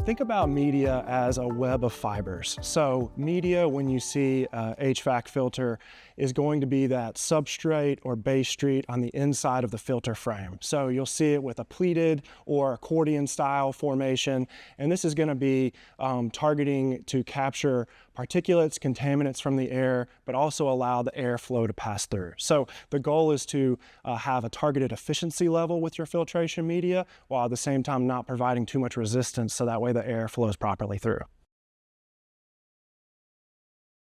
Think about media as a web of fibers. So media, when you see a HVAC filter, is going to be that substrate or base sheet on the inside of the filter frame. So you'll see it with a pleated or accordion style formation, and this is going to be targeting to capture particulates, contaminants from the air, but also allow the airflow to pass through. So the goal is to have a targeted efficiency level with your filtration media, while at the same time not providing too much resistance, so that way the air flows properly through.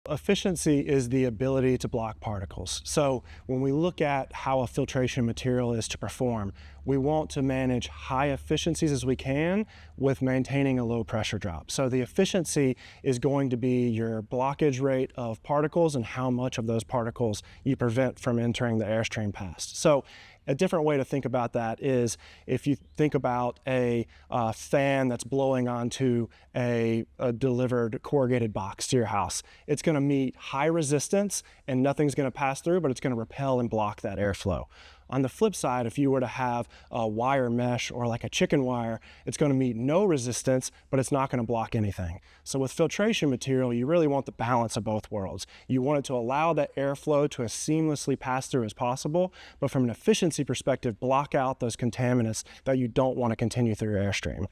Efficiency is the ability to block particles. So when we look at how a filtration material is to perform, we want to manage high efficiencies as we can with maintaining a low pressure drop. So the efficiency is going to be your blockage rate of particles and how much of those particles you prevent from entering the airstream past. So a different way to think about that is if you think about a fan that's blowing onto a delivered corrugated box to your house. It's going to meet high resistance and nothing's going to pass through, but it's going to repel and block that airflow. On the flip side, if you were to have a wire mesh or like a chicken wire, it's going to meet no resistance, but it's not going to block anything. So with filtration material, you really want the balance of both worlds. You want it to allow that airflow to as seamlessly pass through as possible, but from an efficiency perspective, block out those contaminants that you don't want to continue through your airstream.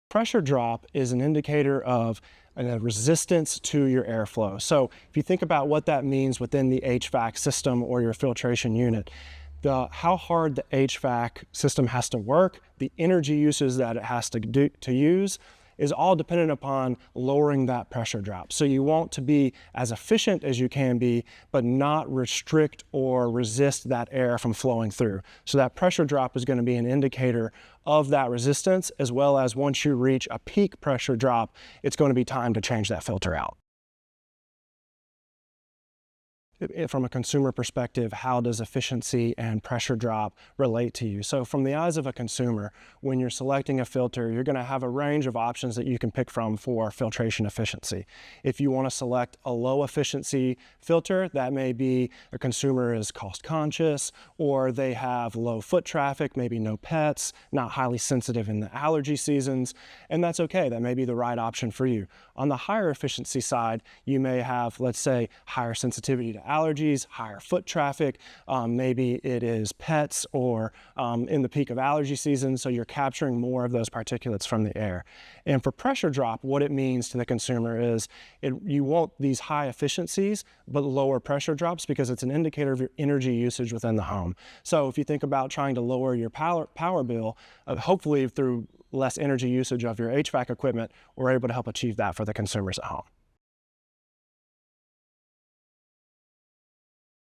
Pressure drop is an indicator of a resistance to your airflow. So if you think about what that means within the HVAC system or your filtration unit, how hard the HVAC system has to work, the energy uses that it has to use, is all dependent upon lowering that pressure drop. So you want to be as efficient as you can be, but not restrict or resist that air from flowing through. So that pressure drop is going to be an indicator of that resistance, as well as once you reach a peak pressure drop, it's going to be time to change that filter out. From a consumer perspective, how does efficiency and pressure drop relate to you? So from the eyes of a consumer, when you're selecting a filter, you're going to have a range of options that you can pick from for filtration efficiency. If you want to select a low efficiency filter, that may be a consumer is cost conscious, or they have low foot traffic, maybe no pets, not highly sensitive in the allergy seasons, and that's okay. That may be the right option for you. On the higher efficiency side, you may have, let's say, higher sensitivity to allergies, higher foot traffic, maybe it is pets or in the peak of allergy season, so you're capturing more of those particulates from the air. And for pressure drop, what it means to the consumer is you want these high efficiencies but lower pressure drops because it's an indicator of your energy usage within the home. So if you think about trying to lower your power bill, hopefully through less energy usage of your HVAC equipment, we're able to help achieve that for the consumers at home.